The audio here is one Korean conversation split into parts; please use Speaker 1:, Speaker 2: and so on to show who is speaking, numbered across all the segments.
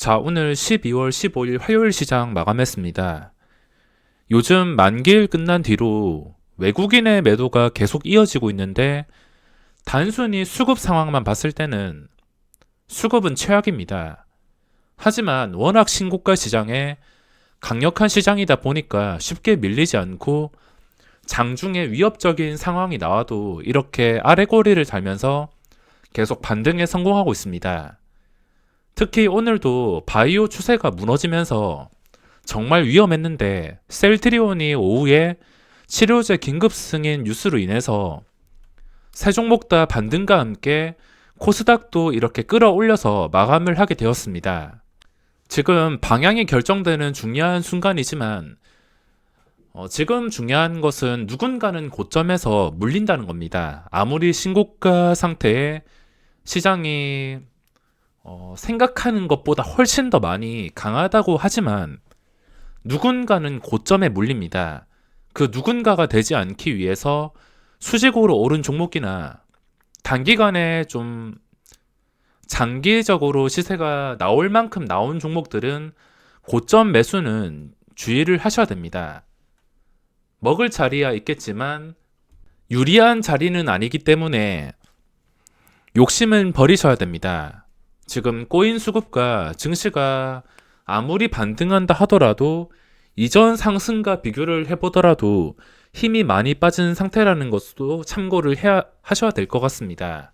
Speaker 1: 자, 오늘 12월 15일 화요일 시장 마감했습니다. 요즘 만기일 끝난 뒤로 외국인의 매도가 계속 이어지고 있는데 단순히 수급 상황만 봤을 때는 수급은 최악입니다. 하지만 워낙 신고가 시장에 강력한 시장이다 보니까 쉽게 밀리지 않고 장중에 위협적인 상황이 나와도 이렇게 아래꼬리를 달면서 계속 반등에 성공하고 있습니다. 특히 오늘도 바이오 추세가 무너지면서 정말 위험했는데 셀트리온이 오후에 치료제 긴급 승인 뉴스로 인해서 세 종목 다 반등과 함께 코스닥도 이렇게 끌어올려서 마감을 하게 되었습니다. 지금 방향이 결정되는 중요한 순간이지만 지금 중요한 것은 누군가는 고점에서 물린다는 겁니다. 아무리 신고가 상태에 시장이 생각하는 것보다 훨씬 더 많이 강하다고 하지만 누군가는 고점에 물립니다. 그 누군가가 되지 않기 위해서 수직으로 오른 종목이나 단기간에 좀 장기적으로 시세가 나올 만큼 나온 종목들은 고점 매수는 주의를 하셔야 됩니다. 먹을 자리야 있겠지만 유리한 자리는 아니기 때문에 욕심은 버리셔야 됩니다. 지금 코인 수급과 증시가 아무리 반등한다 하더라도 이전 상승과 비교를 해보더라도 힘이 많이 빠진 상태라는 것도 참고를 하셔야 될 것 같습니다.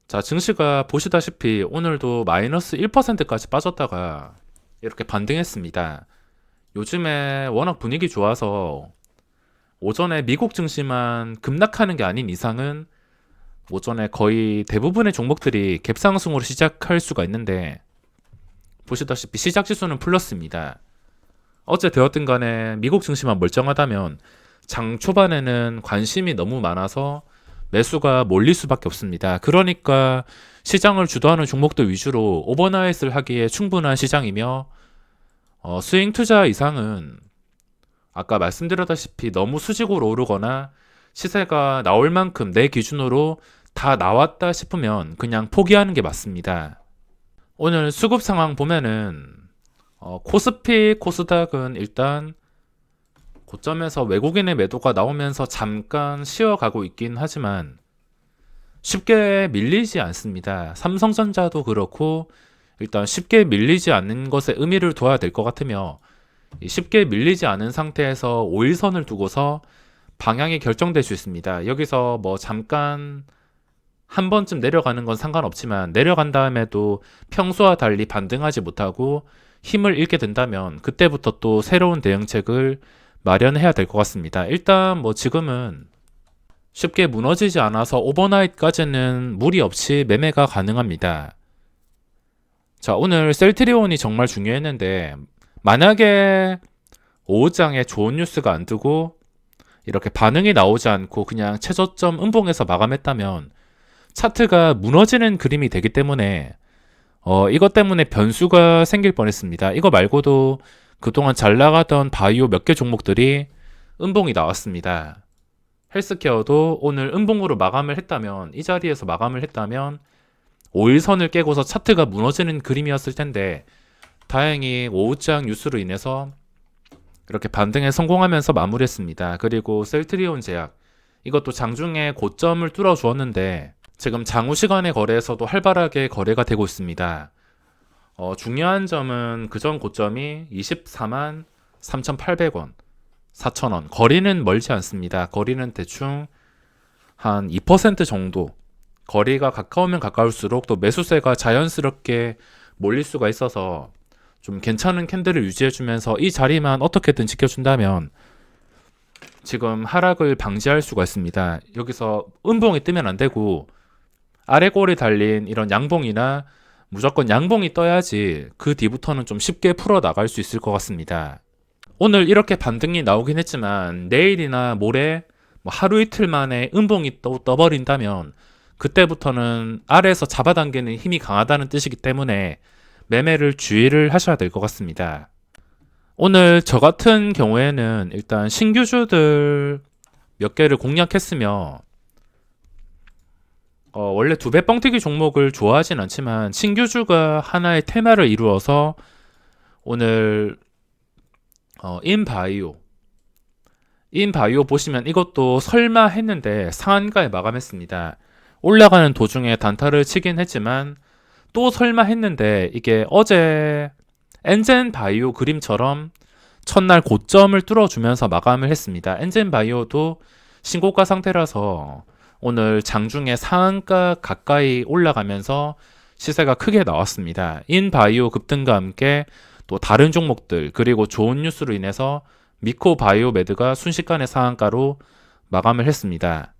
Speaker 1: 자, 증시가 보시다시피 오늘도 마이너스 1%까지 빠졌다가 이렇게 반등했습니다. 요즘에 워낙 분위기 좋아서 오전에 미국 증시만 급락하는 게 아닌 이상은 오전에 거의 대부분의 종목들이 갭상승으로 시작할 수가 있는데 보시다시피 시작 지수는 플러스입니다. 어째 되었든 간에 미국 증시만 멀쩡하다면 장 초반에는 관심이 너무 많아서 매수가 몰릴 수밖에 없습니다. 그러니까 시장을 주도하는 종목들 위주로 오버나잇을 하기에 충분한 시장이며 스윙 투자 이상은 아까 말씀드렸다시피 너무 수직으로 오르거나 시세가 나올 만큼 내 기준으로 다 나왔다 싶으면 그냥 포기하는 게 맞습니다. 오늘 수급 상황 보면은 코스피, 코스닥은 일단 고점에서 외국인의 매도가 나오면서 잠깐 쉬어가고 있긴 하지만 쉽게 밀리지 않습니다. 삼성전자도 그렇고 일단 쉽게 밀리지 않는 것에 의미를 둬야 될 것 같으며 쉽게 밀리지 않은 상태에서 5일선을 두고서 방향이 결정될 수 있습니다. 여기서 뭐 잠깐 한 번쯤 내려가는 건 상관없지만 내려간 다음에도 평소와 달리 반등하지 못하고 힘을 잃게 된다면 그때부터 또 새로운 대응책을 마련해야 될 것 같습니다. 일단 뭐 지금은 쉽게 무너지지 않아서 오버나잇까지는 무리 없이 매매가 가능합니다. 자, 오늘 셀트리온이 정말 중요했는데 만약에 오후장에 좋은 뉴스가 안 뜨고 이렇게 반응이 나오지 않고 그냥 최저점 음봉에서 마감했다면 차트가 무너지는 그림이 되기 때문에 이것 때문에 변수가 생길 뻔했습니다. 이거 말고도 그동안 잘 나가던 바이오 몇 개 종목들이 음봉이 나왔습니다. 헬스케어도 오늘 음봉으로 마감을 했다면 이 자리에서 마감을 했다면 5일선을 깨고서 차트가 무너지는 그림이었을 텐데 다행히 오후장 뉴스로 인해서 이렇게 반등에 성공하면서 마무리했습니다. 그리고 셀트리온 제약 이것도 장중에 고점을 뚫어 주었는데 지금 장후 시간의 거래에서도 활발하게 거래가 되고 있습니다. 중요한 점은 그전 고점이 24만 3,800원, 4,000원. 거리는 멀지 않습니다. 거리는 대충 한 2% 정도. 거리가 가까우면 가까울수록 또 매수세가 자연스럽게 몰릴 수가 있어서 좀 괜찮은 캔들을 유지해주면서 이 자리만 어떻게든 지켜준다면 지금 하락을 방지할 수가 있습니다. 여기서 음봉이 뜨면 안 되고 아래 꼬리 달린 이런 양봉이나 무조건 양봉이 떠야지 그 뒤부터는 좀 쉽게 풀어 나갈 수 있을 것 같습니다. 오늘 이렇게 반등이 나오긴 했지만 내일이나 모레 뭐 하루 이틀 만에 음봉이 또 떠버린다면 그때부터는 아래에서 잡아당기는 힘이 강하다는 뜻이기 때문에 매매를 주의를 하셔야 될 것 같습니다. 오늘 저 같은 경우에는 일단 신규주들 몇 개를 공략했으며 원래 두 배 뻥튀기 종목을 좋아하진 않지만 신규주가 하나의 테마를 이루어서 오늘 인바이오 보시면 이것도 설마 했는데 상한가에 마감했습니다. 올라가는 도중에 단타를 치긴 했지만 또 설마 했는데 이게 어제 엔젠바이오 그림처럼 첫날 고점을 뚫어주면서 마감을 했습니다. 엔젠바이오도 신고가 상태라서 오늘 장중에 상한가 가까이 올라가면서 시세가 크게 나왔습니다. 인바이오 급등과 함께 또 다른 종목들 그리고 좋은 뉴스로 인해서 미코바이오메드가 순식간에 상한가로 마감을 했습니다.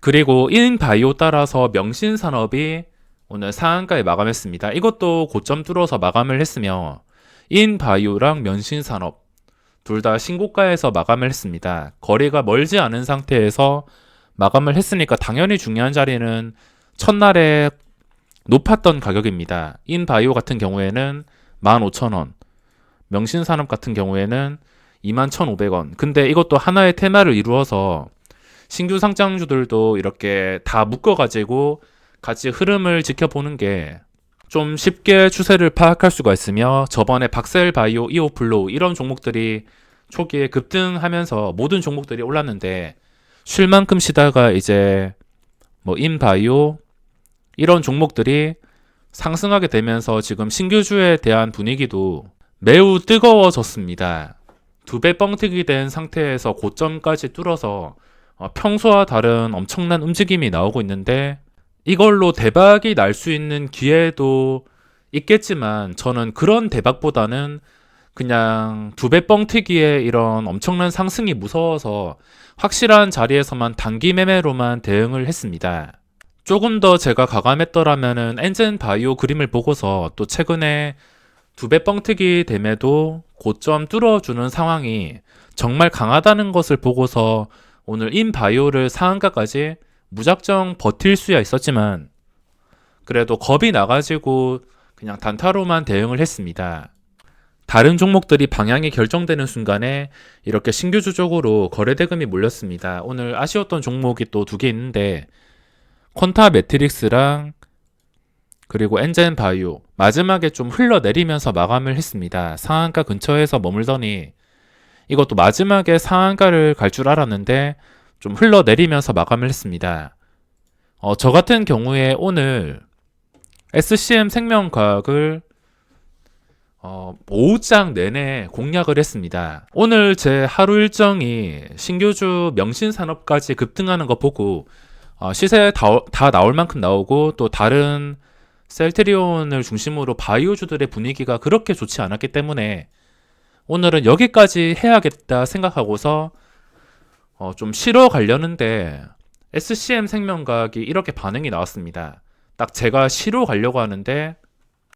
Speaker 1: 그리고 인바이오 따라서 명신산업이 오늘 상한가에 마감했습니다. 이것도 고점 뚫어서 마감을 했으며 인바이오랑 명신산업 둘 다 신고가에서 마감을 했습니다. 거리가 멀지 않은 상태에서 마감을 했으니까 당연히 중요한 자리는 첫날에 높았던 가격입니다. 인바이오 같은 경우에는 15,000원, 명신산업 같은 경우에는 21,500원. 근데 이것도 하나의 테마를 이루어서 신규 상장주들도 이렇게 다 묶어가지고 같이 흐름을 지켜보는 게 좀 쉽게 추세를 파악할 수가 있으며 저번에 박셀바이오, 이오플로우 이런 종목들이 초기에 급등하면서 모든 종목들이 올랐는데 쉴 만큼 쉬다가 이제 인바이오 이런 종목들이 상승하게 되면서 지금 신규주에 대한 분위기도 매우 뜨거워졌습니다. 두 배 뻥튀기 된 상태에서 고점까지 뚫어서 평소와 다른 엄청난 움직임이 나오고 있는데 이걸로 대박이 날 수 있는 기회도 있겠지만 저는 그런 대박보다는 그냥 두 배 뻥튀기의 이런 엄청난 상승이 무서워서 확실한 자리에서만 단기 매매로만 대응을 했습니다. 조금 더 제가 가감했더라면은 엔젠바이오 그림을 보고서 또 최근에 두 배 뻥튀기 됨에도 고점 뚫어주는 상황이 정말 강하다는 것을 보고서 오늘 인바이오를 상한가까지 무작정 버틸 수야 있었지만 그래도 겁이 나가지고 그냥 단타로만 대응을 했습니다. 다른 종목들이 방향이 결정되는 순간에 이렇게 신규주 쪽으로 거래대금이 몰렸습니다. 오늘 아쉬웠던 종목이 또 두 개 있는데 퀀타 매트릭스랑 그리고 엔젠바이오 마지막에 좀 흘러내리면서 마감을 했습니다. 상한가 근처에서 머물더니 이것도 마지막에 상한가를 갈 줄 알았는데 좀 흘러내리면서 마감을 했습니다. 저 같은 경우에 오늘 SCM 생명과학을 오후장 내내 공략을 했습니다. 오늘 제 하루 일정이 신규주 명신산업까지 급등하는 거 보고 시세 다 나올 만큼 나오고 또 다른 셀트리온을 중심으로 바이오주들의 분위기가 그렇게 좋지 않았기 때문에 오늘은 여기까지 해야겠다 생각하고서 좀 쉬러 가려는데 SCM 생명과학이 이렇게 반응이 나왔습니다. 딱 제가 쉬러 가려고 하는데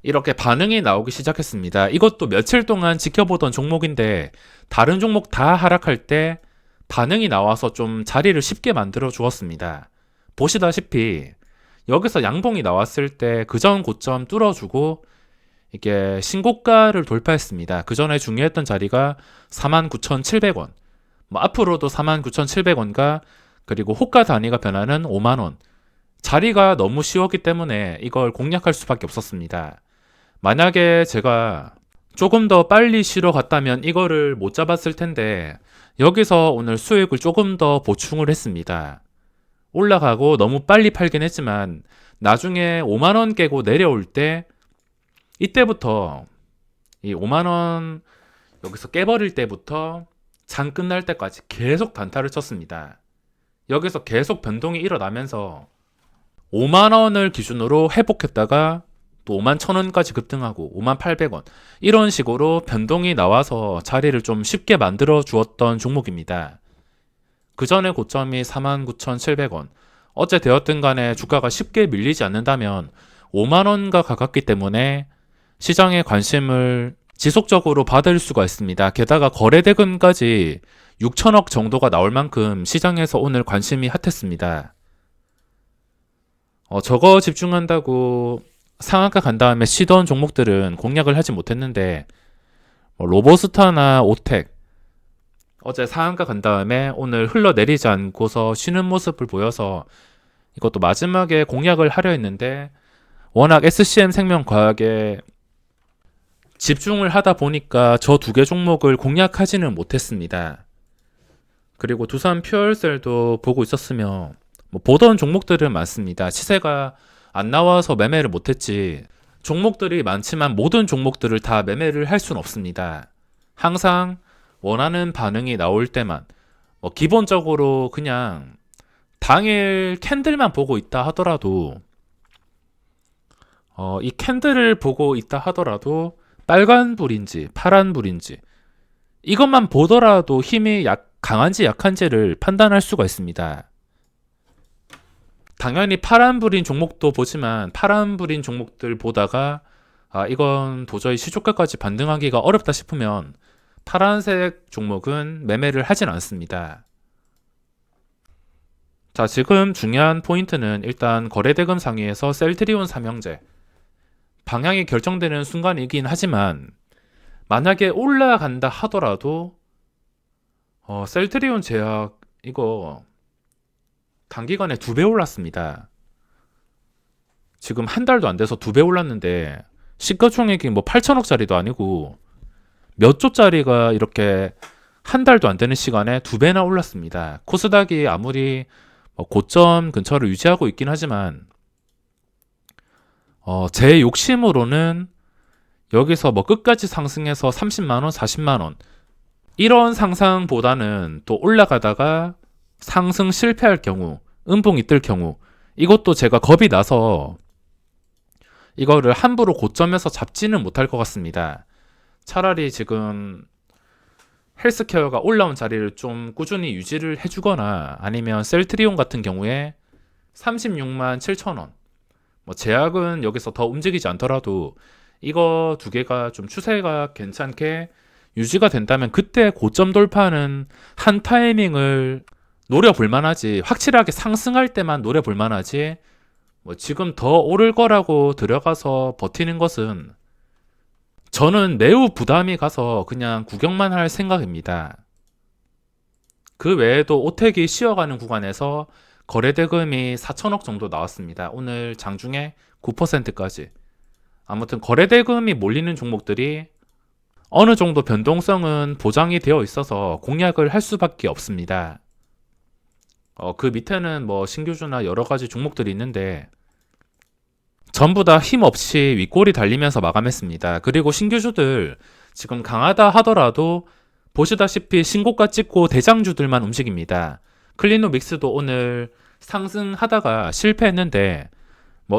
Speaker 1: 이렇게 반응이 나오기 시작했습니다. 이것도 며칠 동안 지켜보던 종목인데 다른 종목 다 하락할 때 반응이 나와서 좀 자리를 쉽게 만들어 주었습니다. 보시다시피 여기서 양봉이 나왔을 때 그전 고점 뚫어주고 이게 신고가를 돌파했습니다. 그 전에 중요했던 자리가 49,700원. 앞으로도 49,700원과 그리고 호가 단위가 변하는 5만원. 자리가 너무 쉬웠기 때문에 이걸 공략할 수밖에 없었습니다. 만약에 제가 조금 더 빨리 쉬러 갔다면 이거를 못 잡았을 텐데 여기서 오늘 수익을 조금 더 보충을 했습니다. 올라가고 너무 빨리 팔긴 했지만 나중에 5만원 깨고 내려올 때 이때부터 이 5만원 여기서 깨버릴 때부터 장 끝날 때까지 계속 단타를 쳤습니다. 여기서 계속 변동이 일어나면서 5만원을 기준으로 회복했다가 또 51,000원까지 급등하고 58,100원 이런 식으로 변동이 나와서 자리를 좀 쉽게 만들어 주었던 종목입니다. 그 전에 고점이 49,700원. 어째 되었든 간에 주가가 쉽게 밀리지 않는다면 5만원과 가깝기 때문에 시장의 관심을 지속적으로 받을 수가 있습니다. 게다가 거래대금까지 6천억 정도가 나올 만큼 시장에서 오늘 관심이 핫했습니다. 저거 집중한다고 상한가 간 다음에 쉬던 종목들은 공략을 하지 못했는데 로보스타나 오텍 어제 상한가 간 다음에 오늘 흘러내리지 않고서 쉬는 모습을 보여서 이것도 마지막에 공략을 하려 했는데 워낙 SCM 생명과학에 집중을 하다 보니까 저 두 개 종목을 공략하지는 못했습니다. 그리고 두산 퓨얼셀도 보고 있었으며 보던 종목들은 많습니다. 시세가 안 나와서 매매를 못했지 종목들이 많지만 모든 종목들을 다 매매를 할 수는 없습니다. 항상 원하는 반응이 나올 때만 기본적으로 그냥 당일 캔들만 보고 있다 하더라도 이 캔들을 보고 있다 하더라도 빨간불인지 파란불인지 이것만 보더라도 힘이 강한지 약한지를 판단할 수가 있습니다. 당연히 파란불인 종목도 보지만 파란불인 종목들 보다가 이건 도저히 시초가까지 반등하기가 어렵다 싶으면 파란색 종목은 매매를 하진 않습니다. 자, 지금 중요한 포인트는 일단 거래대금 상위에서 셀트리온 삼형제 방향이 결정되는 순간이긴 하지만 만약에 올라간다 하더라도 셀트리온 제약 이거 단기간에 2배 올랐습니다. 지금 한 달도 안 돼서 2배 올랐는데 시가총액이 8천억짜리도 아니고 몇 조짜리가 이렇게 한 달도 안 되는 시간에 2배나 올랐습니다. 코스닥이 아무리 고점 근처를 유지하고 있긴 하지만 제 욕심으로는 여기서 끝까지 상승해서 30만원, 40만원 이런 상상보다는 또 올라가다가 상승 실패할 경우, 음봉이 뜰 경우 이것도 제가 겁이 나서 이거를 함부로 고점에서 잡지는 못할 것 같습니다. 차라리 지금 헬스케어가 올라온 자리를 좀 꾸준히 유지를 해주거나 아니면 셀트리온 같은 경우에 36만 7천원 제약은 여기서 더 움직이지 않더라도 이거 두 개가 좀 추세가 괜찮게 유지가 된다면 그때 고점 돌파하는 한 타이밍을 노려볼 만하지 확실하게 상승할 때만 노려볼 만하지 지금 더 오를 거라고 들어가서 버티는 것은 저는 매우 부담이 가서 그냥 구경만 할 생각입니다. 그 외에도 오택이 쉬어가는 구간에서 거래대금이 4천억 정도 나왔습니다. 오늘 장중에 9%까지. 아무튼 거래대금이 몰리는 종목들이 어느 정도 변동성은 보장이 되어 있어서 공략을 할 수밖에 없습니다. 그 밑에는 신규주나 여러 가지 종목들이 있는데 전부 다 힘없이 윗골이 달리면서 마감했습니다. 그리고 신규주들 지금 강하다 하더라도 보시다시피 신고가 찍고 대장주들만 움직입니다. 클리노믹스도 오늘 상승하다가 실패했는데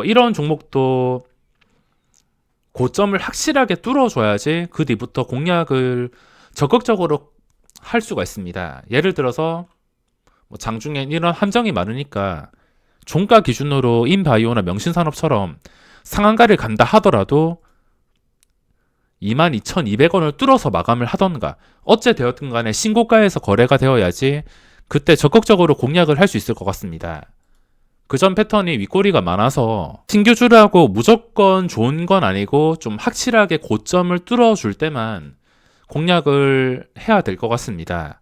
Speaker 1: 이런 종목도 고점을 확실하게 뚫어줘야지 그 뒤부터 공략을 적극적으로 할 수가 있습니다. 예를 들어서 장중엔 이런 함정이 많으니까 종가 기준으로 인바이오나 명신산업처럼 상한가를 간다 하더라도 22,200원을 뚫어서 마감을 하던가 어째 되었든 간에 신고가에서 거래가 되어야지 그때 적극적으로 공략을 할 수 있을 것 같습니다. 그전 패턴이 윗꼬리가 많아서 신규주라고 무조건 좋은 건 아니고 좀 확실하게 고점을 뚫어줄 때만 공략을 해야 될 것 같습니다.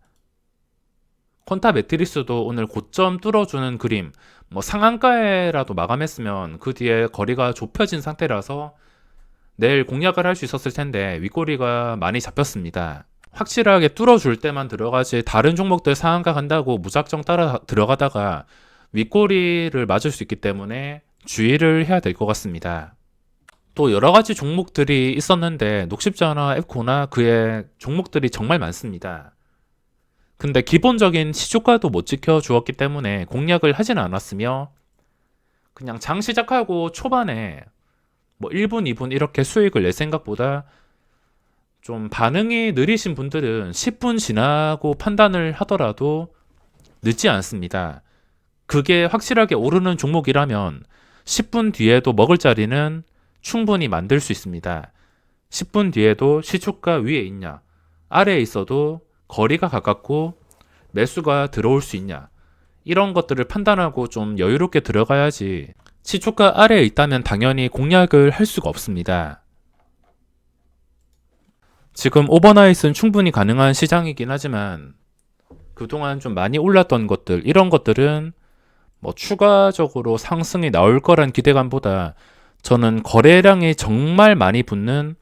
Speaker 1: 콘타 매트리스도 오늘 고점 뚫어주는 그림 상한가에라도 마감했으면 그 뒤에 거리가 좁혀진 상태라서 내일 공략을 할 수 있었을 텐데 윗꼬리가 많이 잡혔습니다. 확실하게 뚫어줄 때만 들어가지 다른 종목들 상한가 간다고 무작정 따라 들어가다가 윗꼬리를 맞을 수 있기 때문에 주의를 해야 될 것 같습니다. 또 여러 가지 종목들이 있었는데 녹십자나 앱코나 그의 종목들이 정말 많습니다. 근데 기본적인 시초가도 못 지켜주었기 때문에 공략을 하진 않았으며 그냥 장 시작하고 초반에 1분, 2분 이렇게 수익을 낼 생각보다 좀 반응이 느리신 분들은 10분 지나고 판단을 하더라도 늦지 않습니다. 그게 확실하게 오르는 종목이라면 10분 뒤에도 먹을 자리는 충분히 만들 수 있습니다. 10분 뒤에도 시초가 위에 있냐, 아래에 있어도 거리가 가깝고 매수가 들어올 수 있냐, 이런 것들을 판단하고 좀 여유롭게 들어가야지 시초가 아래에 있다면 당연히 공략을 할 수가 없습니다. 지금 오버나잇은 충분히 가능한 시장이긴 하지만 그동안 좀 많이 올랐던 것들, 이런 것들은 뭐 추가적으로 상승이 나올 거란 기대감보다 저는 거래량이 정말 많이 붙는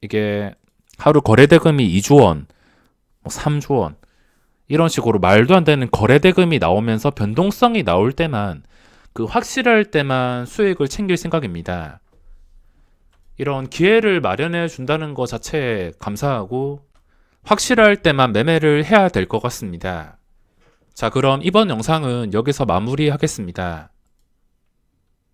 Speaker 1: 이게 하루 거래 대금이 2조 원, 뭐 3조 원 이런 식으로 말도 안 되는 거래 대금이 나오면서 변동성이 나올 때만 그 확실할 때만 수익을 챙길 생각입니다. 이런 기회를 마련해 준다는 것 자체에 감사하고 확실할 때만 매매를 해야 될 것 같습니다. 자, 그럼 이번 영상은 여기서 마무리하겠습니다.